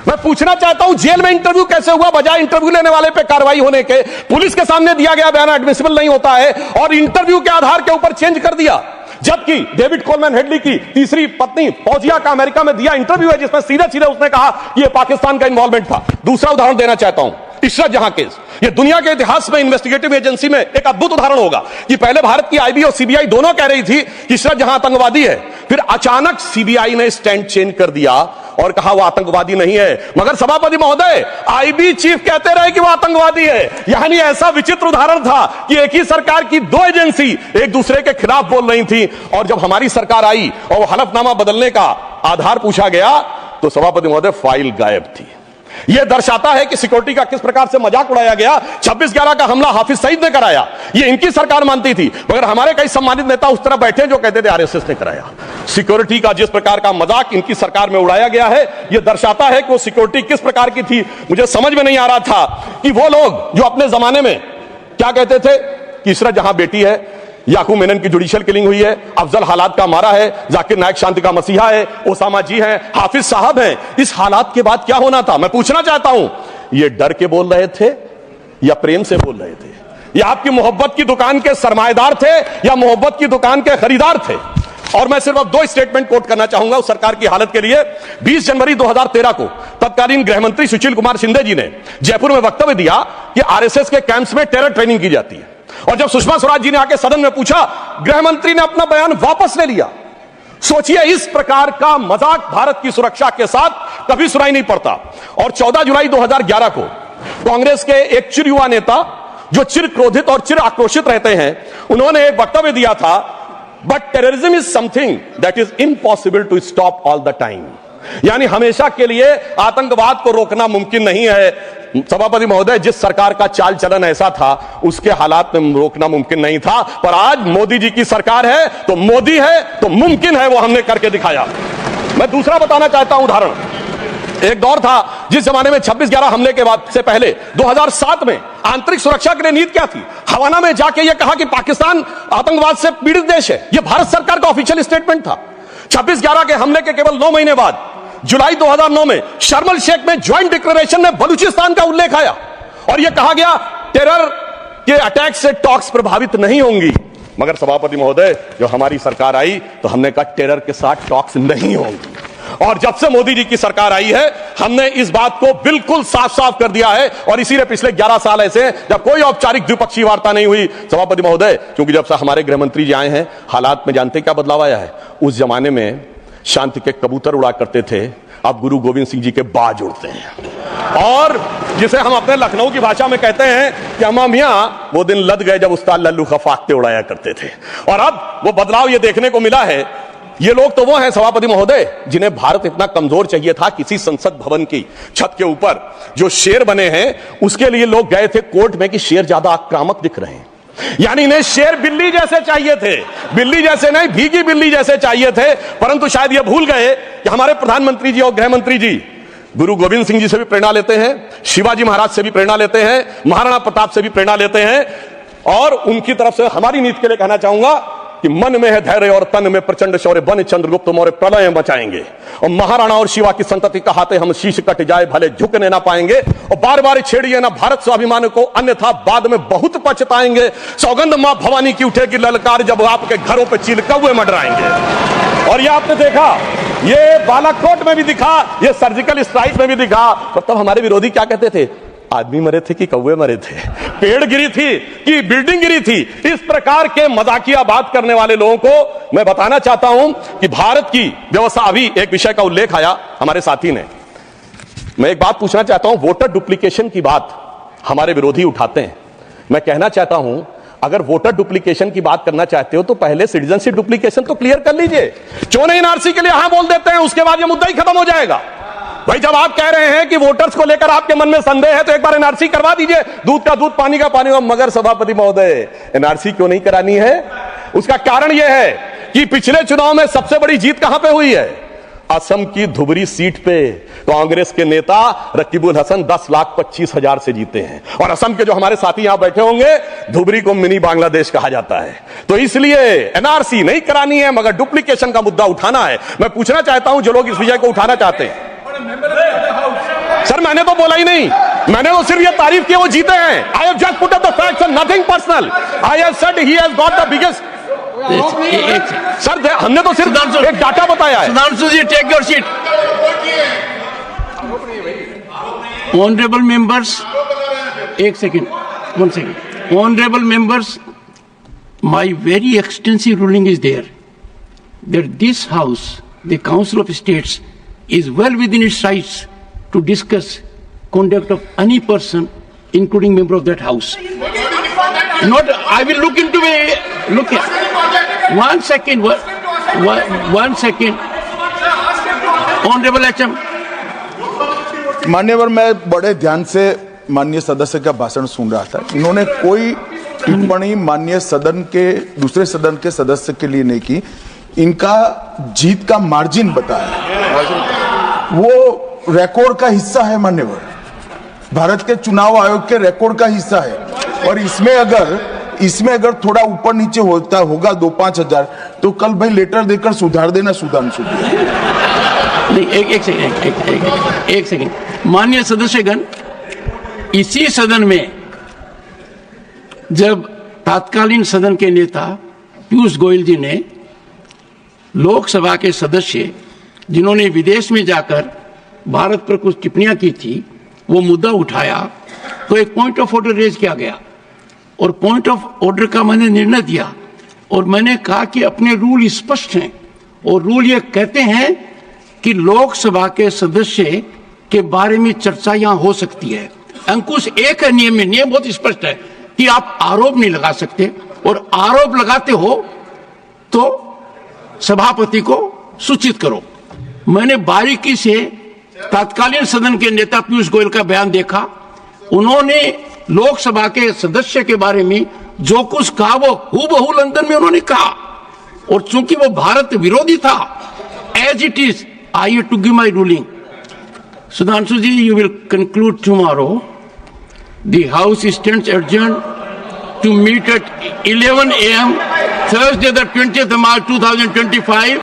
मैं पूछना चाहता हूं जेल में इंटरव्यू कैसे हुआ? बजाय इंटरव्यू लेने वाले पे कार्रवाई होने के पुलिस के सामने दिया गया बयान एडमिसिबल नहीं होता है और इंटरव्यू के आधार के ऊपर चेंज कर दिया। जबकि डेविड कोलमैन हेडली की तीसरी पत्नी फौजिया का अमेरिका में दिया इंटरव्यू है जिसमें सीधे सीधे उसने कहा कि यह पाकिस्तान का इन्वॉल्वमेंट था। दूसरा उदाहरण देना चाहता हूं, इशरत जहां केस। यह दुनिया के इतिहास में इन्वेस्टिगेटिव एजेंसी में एक अद्भुत उदाहरण होगा कि पहले भारत की आईबी और सीबीआई दोनों कह रही थी कि इशरत जहां आतंकवादी है, फिर अचानक सीबीआई ने स्टैंड चेंज कर दिया और कहा वह आतंकवादी नहीं है। मगर सभापति महोदय, आईबी चीफ कहते रहे कि वह आतंकवादी है। यानी ऐसा विचित्र उदाहरण था कि एक ही सरकार की दो एजेंसी एक दूसरे के खिलाफ बोल रही थी और जब हमारी सरकार आई और वह हलफनामा बदलने का आधार पूछा गया तो सभापति महोदय फाइल गायब थी। यह दर्शाता है कि सिक्योरिटी का किस प्रकार से मजाक उड़ाया गया। 26/11 का हमला हाफिज सईद ने कराया, यह इनकी सरकार मानती थी, मगर हमारे कई सम्मानित नेता उस तरह बैठे जो कहते थे आरएसएस ने कराया। सिक्योरिटी का जिस प्रकार का मजाक इनकी सरकार में उड़ाया गया है, यह दर्शाता है कि वो सिक्योरिटी किस प्रकार की थी। मुझे समझ में नहीं आ रहा था कि वो लोग जो अपने जमाने में क्या कहते थे कि इशरत जहां बेटी है, याकूब मेनन की जुडिशियल किलिंग हुई है, अफजल हालात का मारा है, जाकिर नायक शांति का मसीहा है, ओसामा जी हैं, हाफिज साहब हैं, इस हालात के बाद क्या होना था? मैं पूछना चाहता हूं, ये डर के बोल रहे थे या प्रेम से बोल रहे थे? या आपकी मोहब्बत की दुकान के सरमाएदार थे या मोहब्बत की दुकान के खरीदार थे? और मैं सिर्फ अब दो स्टेटमेंट कोट करना चाहूंगा उस सरकार की हालत के लिए। 20 जनवरी 2013 को तत्कालीन गृह मंत्री सुशील कुमार शिंदे जी ने जयपुर में वक्तव्य दिया कि आरएसएस के कैंप्स में टेरर ट्रेनिंग की जाती है और जब सुषमा स्वराज जी ने आके सदन में पूछा, गृह मंत्री ने अपना बयान वापस ले लिया। सोचिए, इस प्रकार का मजाक भारत की सुरक्षा के साथ कभी सुनाई नहीं पड़ता। और 14 जुलाई 2011 को कांग्रेस के एक चिर युवा नेता जो चिर क्रोधित और चिर आक्रोशित रहते हैं, उन्होंने एक वक्तव्य दिया था, but terrorism is something that is impossible to stop all the time. यानी हमेशा के लिए आतंकवाद को रोकना मुमकिन नहीं है। सभापति महोदय, जिस सरकार का चाल चलन ऐसा था उसके हालात में रोकना मुमकिन नहीं था, पर आज मोदी जी की सरकार है तो मोदी है तो मुमकिन है, वो हमने करके दिखाया। मैं दूसरा बताना चाहता हूं उदाहरण। एक दौर था जिस जमाने में 26/11 हमले के बाद से पहले 2007 में आंतरिक सुरक्षा के लिए नीति क्या थी? हवाना में जाके यह कहा कि पाकिस्तान आतंकवाद से पीड़ित देश है। यह भारत सरकार का ऑफिशियल स्टेटमेंट था। 26/11 के हमले के केवल 9 महीने बाद जुलाई 2009 में शर्म शेख में ज्वाइंट डिक्लेरेशन में बलूचिस्तान का उल्लेख आया और यह कहा गया टेरर के अटैक से टॉक्स प्रभावित नहीं होंगी। मगर सभापति महोदय, जो हमारी सरकार आई तो हमने कहा टेरर के साथ टॉक्स नहीं होंगी। और जब से मोदी जी की सरकार आई है, हमने इस बात को बिल्कुल साफ साफ कर दिया है और इसीलिए पिछले 11 साल ऐसे जब कोई औपचारिक द्विपक्षीय वार्ता नहीं हुई। सभापति महोदय, क्योंकि जब से हमारे गृह मंत्री जी आए हैं, हालात में जानते क्या बदलाव आया है? उस जमाने में शांति के कबूतर उड़ा करते थे, अब गुरु गोविंद सिंह जी के बाज उड़ते हैं। और जिसे हम अपने लखनऊ की भाषा में कहते हैं कि अम्मा मियां वो दिन लद गए जब उस्ताद लल्लू खफाकते उड़ाया करते थे। और अब वो बदलाव ये देखने को मिला है। ये लोग तो वो हैं सभापति महोदय जिन्हें भारत इतना कमजोर चाहिए था, किसी संसद भवन की छत के ऊपर जो शेर बने हैं उसके लिए लोग गए थे कोर्ट में कि शेर ज्यादा आक्रामक दिख रहे हैं। यानी इन्हें शेर बिल्ली जैसे चाहिए थे, बिल्ली जैसे नहीं, भीगी बिल्ली जैसे चाहिए थे। परंतु शायद ये भूल गए कि हमारे प्रधानमंत्री जी और गृह मंत्री जी गुरु गोविंद सिंह जी से भी प्रेरणा लेते हैं, शिवाजी महाराज से भी प्रेरणा लेते हैं, महाराणा प्रताप से भी प्रेरणा लेते हैं। और उनकी तरफ से हमारी नीति के लिए कहना चाहूंगा कि मन में है धैर्य और तन में प्रचंड शौर्य, बन चंद्रगुप्त मौर्य प्रलय बचाएंगे। और महाराणा और शिवा की संतति कहाते हम शीश कट जाए भले झुकने ना पाएंगे। और बार बार छेड़िए ना भारत स्वाभिमान को, अन्यथा बाद में बहुत पछताएंगे। सौगंध मां भवानी की उठेगी ललकार जब आपके घरों पे चील कौवे मंडराएंगे। और ये आपने देखा, ये बालाकोट में भी दिखा, ये सर्जिकल स्ट्राइक में भी दिखा। तब हमारे विरोधी क्या कहते थे? आदमी मरे थे कि कौवे मरे थे, पेड़ गिरी थी कि बिल्डिंग गिरी थी। इस प्रकार के मजाकिया बात करने वाले लोगों को मैं बताना चाहता हूं कि भारत की व्यवस्था, अभी एक विषय का उल्लेख आया हमारे साथी ने, मैं एक बात पूछना चाहता हूं। वोटर डुप्लीकेशन की बात हमारे विरोधी उठाते हैं। मैं कहना चाहता हूं, अगर वोटर डुप्लीकेशन की बात करना चाहते हो तो पहले सिटीजनशिप डुप्लीकेशन तो क्लियर कर लीजिए। क्यों नहीं एनआरसी के लिए हां बोल देते हैं, उसके बाद ये मुद्दा ही खत्म हो जाएगा। भाई, जब आप कह रहे हैं कि वोटर्स को लेकर आपके मन में संदेह है तो एक बार एनआरसी करवा दीजिए। दूध का दूध, पानी का पानी। मगर सभापति महोदय, एनआरसी क्यों नहीं करानी है? उसका कारण यह है कि पिछले चुनाव में सबसे बड़ी जीत कहां पे हुई है? असम की धुबरी सीट पे कांग्रेस के नेता रकीबुल हसन 10,25,000 से जीते हैं। और असम के जो हमारे साथी यहां बैठे होंगे, धुबरी को मिनी बांग्लादेश कहा जाता है। तो इसलिए एनआरसी नहीं करानी है, मगर डुप्लीकेशन का मुद्दा उठाना है। मैं पूछना चाहता हूं जो लोग इस विषय को उठाना चाहते हैं, मैंने तो बोला ही नहीं, मैंने तो सिर्फ ये तारीफ की वो जीते हैं। I have just put up the facts and nothing personal. I have said he has got the biggest. Sir हमने तो सिर्फ एक डाटा बताया है। Sudhanshu ji, take your seat. Honourable members, एक second, 1 second. Honorable members, my very extensive ruling is there that this House, the Council of States, is well within its rights to discuss conduct of any person, including member of that House. Not, I will look into a look. 1 second, 1 second. Honorable HM. मान्यवर, मैं बड़े ध्यान से माननीय सदस्य का भाषण सुन रहा था। इन्होंने कोई टिप्पणी माननीय सदन के दूसरे सदन के सदस्य के लिए नहीं की। इनका जीत का मार्जिन बताया, वो रिकॉर्ड का हिस्सा है मान्यवर, भारत के चुनाव आयोग के रिकॉर्ड का हिस्सा है। और इसमें अगर थोड़ा ऊपर नीचे होता होगा 2-5 हजार, तो कल भाई लेटर देकर सुधार देना सुधांशु। एक सेकेंड माननीय सदस्यगण, इसी सदन में जब तत्कालीन सदन के नेता पीयूष गोयल जी ने लोकसभा के सदस्य जिन्होंने विदेश में जाकर भारत पर कुछ टिप्पणियां की थी वो मुद्दा उठाया, तो एक पॉइंट ऑफ ऑर्डर रेज किया गया और पॉइंट ऑफ ऑर्डर का मैंने निर्णय दिया और मैंने कहा कि अपने रूल स्पष्ट हैं और रूल ये कहते हैं कि लोकसभा के सदस्य के बारे में चर्चा यहां हो सकती है। अंकुश एक है नियम में, नियम बहुत स्पष्ट है कि आप आरोप नहीं लगा सकते और आरोप लगाते हो तो सभापति को सूचित करो। मैंने बारीकी से तत्कालीन सदन के नेता पीयूष गोयल का बयान देखा। उन्होंने लोकसभा के सदस्य के बारे में जो कुछ कहा वो हूबहू लंदन में उन्होंने कहा और चूंकि वो भारत विरोधी था, as it is I have to give my ruling. Sudhanshu ji, you will conclude tomorrow. The House stands adjourned to meet at 11 a.m. Thursday, the 20th of March 2025.